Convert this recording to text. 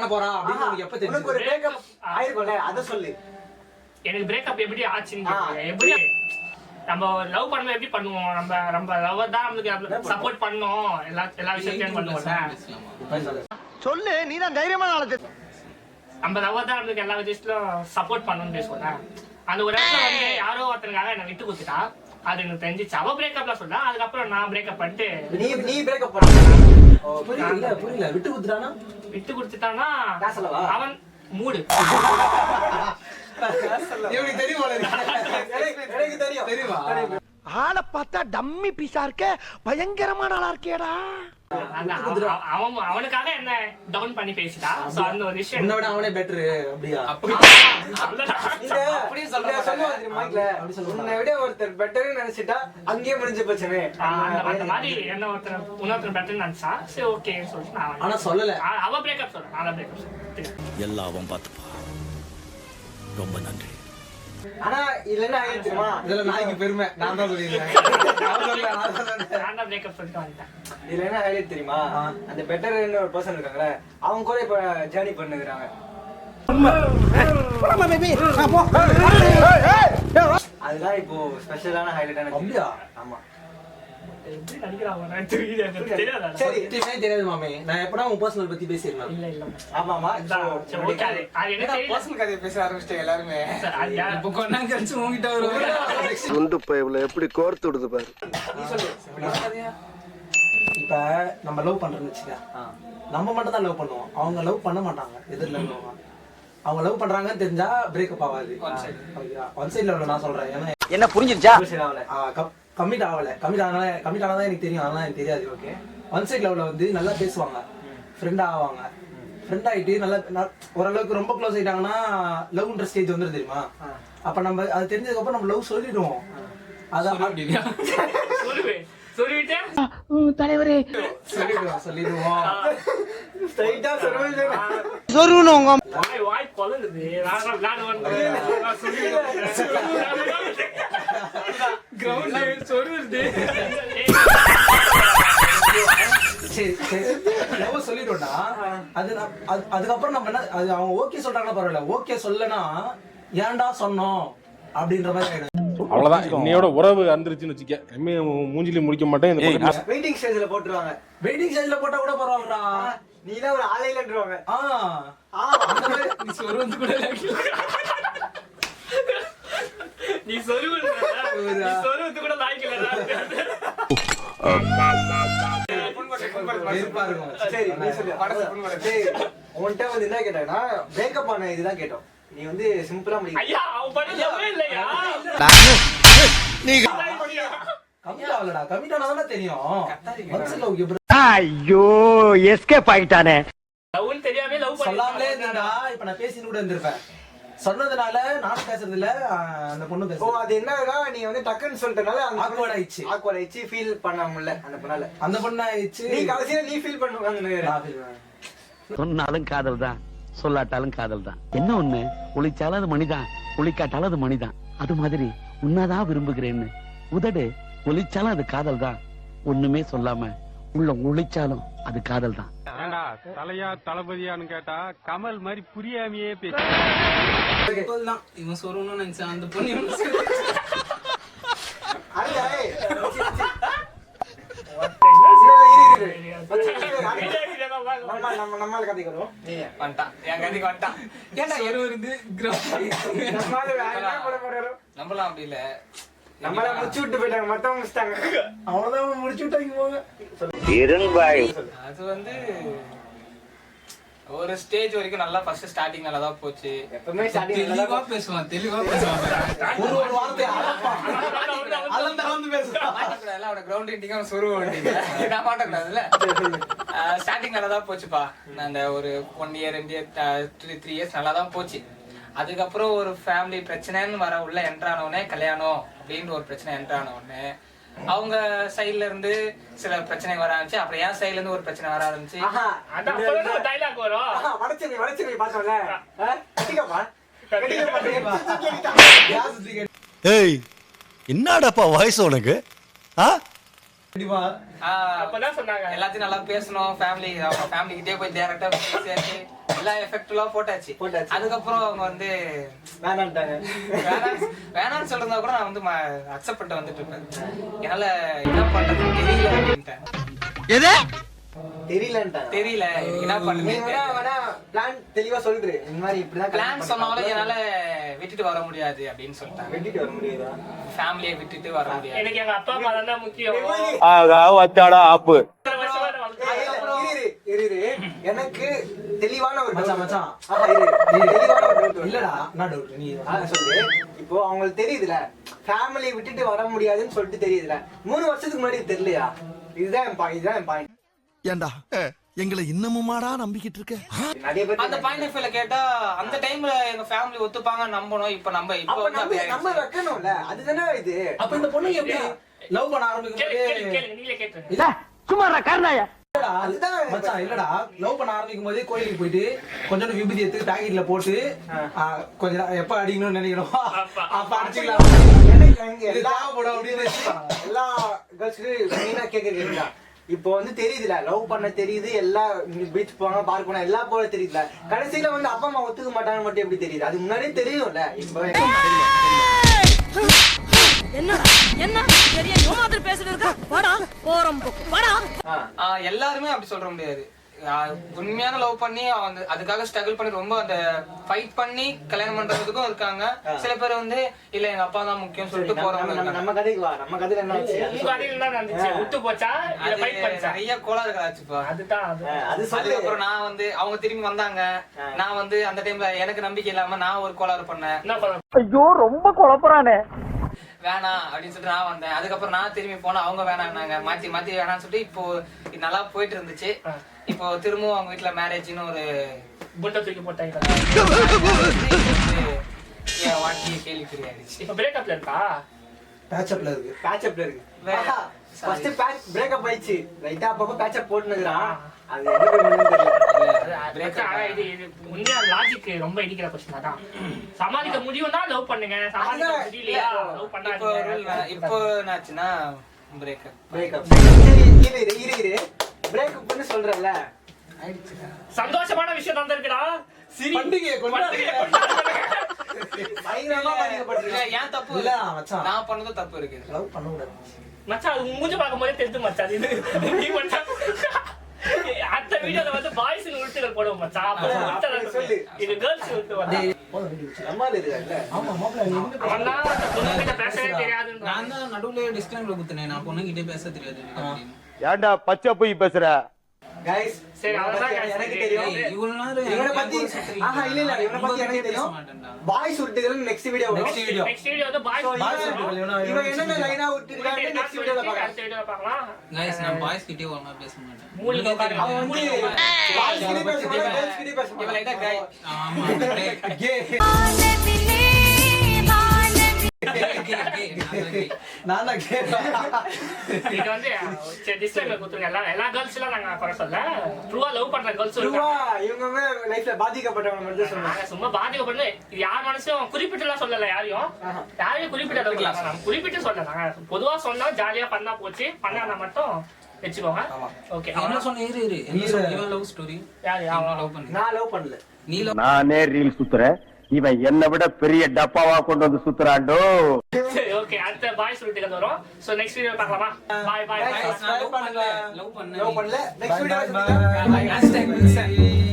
பண்ண போறா அப்படின்னு உனக்கு எப்ப தெரியும்? ஒரு பிரேக்கப் ஆயிருக்கும்ல அத சொல்லு. எனக்கு பிரேக்கப் எப்படி ஆச்சுன்னு எப்படி நம்ம லவ் பண்ணும்போது எப்படி பண்ணுவோம்? நம்ம லவ் தான் நம்மளுக்கு சப்போர்ட் பண்ணோம், எல்லா விஷயத்தையும் பண்ணுவோம்ல. சொல்லு, நீ தான் தைரியமான ஆளு. நம்ம லவ் தான் நம்மளுக்கு எல்லா விஷயத்திலும் சப்போர்ட் பண்ணணும்னு பேசுவோம்ல. அந்த ஒரு இடத்துல வந்து யாரோ ஒருத்தருக்காக என்ன விட்டு கொடுத்துட்டா, அது எனக்கு தெரிஞ்சிச்சு. அவ பிரேக்கப்ல சொன்னா, அதுக்கப்புறம் நான் பிரேக்கப் பண்ணிட்டு நீ பிரேக்கப் பண்ண புரியல விட்டு கொடுத்துட்டானா? விட்டு கொடுத்துட்டானா அவன் மூடு. இவனுக்கு தெரியுமா? எனக்கு தெரியும். தெரியுமா? ஆளை பார்த்தா டம்மி பீஸா இருக்க, பயங்கரமான ஆளா இருக்கேடா. அவனுக்காக என்ன டவுன் பண்ணி பேசிட்டா. சோ அந்த ஒரு விஷயம் உன்னை விட அவனே பெட்டர் அப்படியா? அப்படியே சொல்லுவாங்க மைக்ல. உன்னை விட ஒருத்தர் பெட்டர்னு நினைச்சிட்டா அங்கேயே முடிஞ்ச பிரச்சனை. அந்த மாதிரி என்ன இன்னொருத்தர் பெட்டர்னு நினைச்சா சரி ஓகே சொல்லிட்டு நான் ஆனா சொல்லல. அவ பிரேக்கப் சொல்றேன், நான் பிரேக்கப் சொல்றேன். எல்லாம் அவன் பார்த்துப்பா. ரொம்ப நன்றி. ஆனா இல்லன்னா தெரியுமா, இதுல நாய்க்கு பெருமை. நான் தான் சொல்லிருக்கேன். நான் தான் பிரேக்கப் சொல்லிட்டு வந்துட்டேன். இதுல என்ன ஹைலைட் தெரியுமா, அந்த பெட்டர் ஒரு பர்சன் இருக்காங்கல்ல, அவங்க கூட இப்ப ஜர்னி பண்ணுகிறாங்க. அதுதான் இப்போ ஸ்பெஷலான ஹைலைட்டான. அப்படியா? ஆமா. எப்படி நடிக்கிறாங்க தெரியாதா? சரி, தெரியாது மாமே. நான் எப்படா உன் பர்சனல் பத்தி பேசிருக்கேன்? இல்ல இல்ல. ஆமாமா. ஓகே அது என்ன தெரியல. பர்சனல் கதையை பேச ஆரம்பிச்சிட்டீங்க எல்லாருமே. இப்போ கொண்டாங்க கழிச்சு உன்கிட்ட வருவாங்க. சுண்டு பைப்ல எப்படி கோர்த்து விடுது பாரு. நீ சொல்லு. இப்ப நம்ம லவ் பண்றோம்னு வச்சுக்க, நம்ம மட்டும் தான் லவ் பண்ணுவோம், அவங்க லவ் பண்ண மாட்டாங்க. எதிரில உள்ளவங்க அவங்க லவ் பண்றாங்கன்னு தெரிஞ்சா பிரேக்கப் ஆகாது. ஒன் சைட் லெவல்ல நான் சொல்றேன். ஏன்னா என்ன புரிஞ்சிருச்சா? கமிட் ஆனதான் எனக்கு தெரியும், அதெல்லாம் எனக்கு தெரியாது. ஓகே, ஒன் சைட் லெவல்ல வந்து நல்லா பேசுவாங்க, ஃப்ரெண்ட் ஆவாங்க. ஃப்ரெண்ட் ஆயிட்டு நல்லா ஓரளவுக்கு ரொம்ப க்ளோஸ் ஆயிட்டாங்கன்னா லவ்ன்ற ஸ்டேஜ் வந்துடும் தெரியுமா. அப்ப நம்ம அது தெரிஞ்சதுக்கு அப்புறம் நம்ம லவ் சொல்லிடுவோம். அதான் தலைவரே சொல்லிடுவோம். வாய் கொல்லுது. சொல்லிட்டோம்னா அதுக்கப்புறம் நம்ம என்ன, அது அவங்க ஓகே சொல்றாங்கன்னா பரவாயில்ல, ஓகே சொல்லனா ஏன்டா சொன்னோம் அப்படின்ற மாதிரி ஆயிடும். அவ்வளவுதான். இன்னையோட உறவு அந்திருச்சுன்னு வச்சுக்க, மூஞ்சிலி முடிக்க மாட்டேன். வெயிட்டிங் ஸ்டேஜ்ல போட்டுருவாங்க. வெயிட்டிங் ஸ்டேஜ்ல போட்டா கூட பரவாயில்லடா, நீ தான் ஒரு ஆளையிலன்றுவாங்க. நீ சொல்றது கூட நீ சொல்றது கூட லாய்க்கலடா. சரி நீ சொல்லு. உன்கிட்ட வந்து என்ன கேட்டா, பிரேக்கப் ஆன இதுதான் கேட்டோம். நீ வந்து சிம்பிளா முடியும். ஐயா அவ பண்ணவே இல்லையா? நீ கமிட் ஆகலடா, கமிட் ஆனாதானே தெரியும். ஐயோ எஸ்கேப் ஆயிட்டானே. லவ் தெரியாம லவ் சொல்லாமலே இருந்தா இப்ப நான் பேசிட்டு கூட இருந்திருப்பேன். சொன்னதுனால நானும் பேசுறது இல்ல, அந்த பொண்ணு பேச. அது என்னன்னா நீ வந்து டக்குன்னு சொல்லிட்டனால ஆக்வர்ட் ஆயிடுச்சு, ஃபீல் பண்ண முடியல அந்த பொண்ணால. அந்த பொண்ணு ஆயிடுச்சு. நீ கடைசியா நீ ஃபீல் பண்ணுவாங்க. சொன்னாலும் காதல் தான், சொல்லாட்டாலும் காதல் தான். என்ன ஒண்ணு, ஒளிச்சாலும் அது மணிதான், ஒளிக்காட்டாலும் அது மணிதான். அது மாதிரி உன்னதான் விரும்புகிறேன்னு உதடு ஒளிச்சாலும் அது காதல் தான், ஒண்ணுமே சொல்லாம உள்ள ஒளிச்சாலும் அது காதல் தான். தலையா தளபதியான்னு கேட்டா கமல் மாதிரி புரியாமையே பேச. இவன் சொல்லணும்னு நினைச்சான் அந்த பொண்ணு. நம்மால கதைக்கு வரும். வந்துட்டான் என் கதைக்கு வந்துட்டான். ஏன்டா எருவு இருந்து நம்மளாம் அப்படி இல்ல, நம்மள முடிச்சு விட்டு போயிட்டாங்க, மத்தவங்க முடிச்சிட்டாங்க. அவ்வளவுதான் முடிச்சு விட்டாங்க போங்க. அது வந்து ஒரு ஸ்டேஜ் வரைக்கும் நல்லா ஃபர்ஸ்ட் ஸ்டார்டிங் நல்லா தான் போச்சு. எப்பவுமே ஸ்டார்டிங் தெளிவா பேசுவான். ஒரு வார்த்தை அளந்து பேசுவான். அவன கிரவுண்ட் ரீட்டிங்கா சொருவ வேண்டியது நான் மாட்டக்கூடாதுல்ல. ஸ்டார்டிங் நல்லா தான் போச்சுப்பா. அந்த ஒரு 1 year 2 year 3 years நல்லா தான் போச்சு. அதுக்கப்புறம் ஒரு ஃபேமிலி பிரச்சனைன்னு வர உள்ள என்ட்ரானோடனே கல்யாணம் அப்படின்ற ஒரு பிரச்சனை என்ட்ரானோடனே அவங்க சைட்ல இருந்து சில பிரச்சனை வர ஆரம்பிச்சு. அப்புறம் என் சைட்ல இருந்து ஒரு பிரச்சனை வர ஆரம்பிச்சு. டைலாக் வரும். வடச்சென்னை பார்த்தோம்ல. ஏய், என்னடாப்பா வாய்ஸ் உனக்கு? கண்டிப்பா அப்பதான் சொன்னாங்க எல்லாத்தையும் நல்லா பேசணும், ஃபேமிலி கிட்டே போய் டைரக்டா பேசி எல்லா எஃபெக்ட்லாம் போட்டாச்சு. அதுக்கப்புறம் அவங்க வந்து வேணான்ட்டாங்க. வேணான்னு சொல்றதா கூட நான் வந்து அக்செப்ட் பண்ணிட்டு வந்துட்டு இருப்பேன். என்னால என்ன பண்றதுன்னு தெரியல அப்படின்ட்டேன். தெரியல என்ன பண்றது. பிளான் தெளிவா சொல்றேன். இந்த மாதிரி இப்படிதான் பிளான் சொன்னாலும் என்னால விட்டுட்டு வர முடியாது அப்படின்னு சொல்லிட்டாங்க. வெட்டிட்டு வர முடியாதா? ஃபேமிலியை விட்டுட்டு வர முடியாது. எனக்கு எங்க அப்பா அம்மா தான் முக்கியம். ஆப்பு இரு. எனக்கு தெளிவான ஒரு மச்சான் மச்சான் தெளிவான ஒரு டவுட். இல்லடா என்ன டவுட் நீ சொல்லு. இப்போ அவங்களுக்கு தெரியுதுல ஃபேமிலி விட்டுட்டு வர முடியாதுன்னு சொல்லிட்டு தெரியுதுல, 3 வருஷத்துக்கு முன்னாடி தெரியலையா? இதுதான் என் பாயிண்ட். ஏண்டா எங்களை இன்னமுமாடா நம்பிக்கிட்டு இருக்க? நிறைய பேர் அந்த பாயிண்ட் ஆஃப் வியூல கேட்டா அந்த டைம்ல எங்க ஃபேமிலி ஒத்துப்பாங்க நம்பணும். இப்ப நம்ம நம்ம வைக்கணும்ல, அதுதானே இது. அப்ப இந்த பொண்ணு எப்படி லவ் பண்ண ஆரம்பிக்கும் நீங்களே கேட்டு சும்மா கருணாயா மச்சான் இல்லடா லவ் பண்ண ஆரம்பிக்கும் போதே கோயிலுக்கு போயிட்டு கொஞ்சோண்டு விபூதி எடுத்து பாக்கெட்ல போட்டு கொஞ்ச நேரம் எப்ப அடிக்கணும்னு நினைக்கிறோம் அப்ப அடிச்சுக்கலாம். இது தேவைப்படும் அப்படின்னு எல்லா கேர்ள்ஸ்க்கு மெயினா கேக்குறீங்களா? இப்போ வந்து தெரியுதுல லவ் பண்ண தெரியுது, எல்லா பீச் போனா பார்க் போனா எல்லா போல தெரியுதுல, கடைசியில வந்து அப்பா அம்மா ஒத்துக்க மாட்டாங்கன்னு மட்டும் எப்படி தெரியுது? அது முன்னாடியே தெரியும்ல. இப்போ எல்லாருமே அப்படி சொல்ற முடியாது. உண்மையான லவ் பண்ணி அதுக்காக ஸ்ட்ரகிள் பண்ணி ரொம்ப அந்த ஃபைட் பண்ணி கல்யாணம் பண்றதுக்கும் இருக்காங்க. சில பேர் வந்து இல்ல எங்க அப்பா தான் முக்கியம் சொல்லிட்டு போறவங்க. நம்ம கதைக்கு வா. நம்ம கதையில என்ன ஆச்சு? நிறைய கோளாறுகள் ஆச்சுப்பா. அதுக்கப்புறம் நான் வந்து அவங்க திரும்பி வந்தாங்க. நான் வந்து அந்த டைம்ல எனக்கு நம்பிக்கை இல்லாம நான் ஒரு கோளாறு பண்ணேன். ஐயோ ரொம்ப குழப்பறானே. வேணாம் அப்படின்னு சொல்லிட்டு நான் வந்தேன். அதுக்கப்புறம் நான் திரும்பி போனா அவங்க வேணாம்னாங்க. மாத்தி வேணாம்னு சொல்லிட்டு இப்போ நல்லா போயிட்டு இருந்துச்சு. இப்போ திரும்பவும் அவங்க வீட்டுல மேரேஜ்னு ஒரு புண்டை தூக்கி போட்டாங்க. வாழ்க்கையை கேள்விக்குறி ஆயிடுச்சு. இப்ப பிரேக்கப்ல இருக்கா? பேட்சப்ல இருக்கு. ஃபர்ஸ்ட் பிரேக்கப் ஆயிடுச்சு. ரைட்டா அப்பப்ப பேட்சப் போட்டுனுக்குறான். அது என்ன பண்ணுன்னு தெரியல. உண்மையா லாஜிக் ரொம்ப இடிக்கிற கொஸ்டின் தான். சமாளிக்க முடியும்னா லவ் பண்ணுங்க, சமாளிக்க முடியலையா லவ் பண்ணாதீங்க. இப்போ என்னாச்சுன்னா பிரேக்கப். சரி இரு. பிரேக்கப் பண்ணி சொல்றல சந்தோஷமான விஷயம் தந்திருக்குடா. பண்டிகை பயங்கரமா பாதிக்கப்படுறீங்க. ஏன் தப்பு இல்ல மச்சான் நான் பண்ணதும் தப்பு இருக்கு. லவ் பண்ண கூடாது மச்சான். அது மூஞ்சி பார்க்கும்போதே தெரிஞ்சு மச்சான். இது நீ மச்சான் அந்த வீடியோல வந்து பாய்ஸ் உருட்டுகள் போடுவோம் மச்சான். அப்ப சொல்லு இது கேர்ள்ஸ் உருட்டு வந்து நம்மால இருக்கல. ஆமா மாப்ள நீ எங்க அவனா அந்த பொண்ணுகிட்ட பேசவே தெரியாதுன்னு நான் தான் நடுவுல டிஸ்க்ளைமர் குத்துனேன். நான் பொண்ணுகிட்ட பேச தெரியாது அப்படின்னு. ஏண்டா பச்சை போய் பேசுற? गाइस சரி அவதான் எனக்கு தெரியும். இவனை பத்தி இல்ல இவனை பத்தி எனக்கு தெரியும். பாய்ஸ் உருட்டுகள் நெக்ஸ்ட் வீடியோ வந்து பாய்ஸ் இவன் என்னென்ன லைனா உருட்டிருக்காங்க நெக்ஸ்ட் வீடியோல பார்க்கலாம். गाइस நான் பாய்ஸ் கிட்டே ஒண்ணா பேச மாட்டேன். மூலிகை உட்கார்ந்து அவன் வந்து பாய்ஸ் கிட்ட பேச மாட்டான், கேர்ள்ஸ் கிட்ட பேச மாட்டான். இவன் லைட்டா கை. ஆமா கே நான் தான் கேட்பேன். இது வந்து டிஸ்க்ளைமர் கொடுத்துருங்க. எல்லா கேர்ள்ஸ்லாம் நாங்க குறை சொல்ல. ட்ரூவா லவ் பண்ற கேர்ள்ஸ் இவங்க லைஃப்ல பாதிக்கப்பட்டவங்க மட்டும் சொல்றாங்க. சும்மா பாதிக்கப்பட்டு யார் மனசும் குறிப்பிட்டுலாம் சொல்லல. யாரையும் குறிப்பிட்ட குறிப்பிட்டு சொல்லல. பொதுவா சொன்னா ஜாலியா பண்ணா போச்சு. பண்ணானா மட்டும் வெச்சுக்கோங்க. ஓகே என்ன சொன்ன? இரு என்ன சொன்ன? இவன் லவ் ஸ்டோரி யாரு அவன் லவ் பண்ணு. நான் லவ் பண்ணல. நீ லவ் நானே ரீல் சுத்துறேன், இவன் என்னை விட பெரிய டப்பாவா கொண்டு வந்து சுத்துறாண்டோ. ஓகே அடுத்த பாய் சொல்லிட்டு வரோம். சோ நெக்ஸ்ட் வீடியோ பார்க்கலாமா? Bye bye. லவ் பண்ணல. லவ் பண்ணல. நெக்ஸ்ட் வீடியோல Bye. #.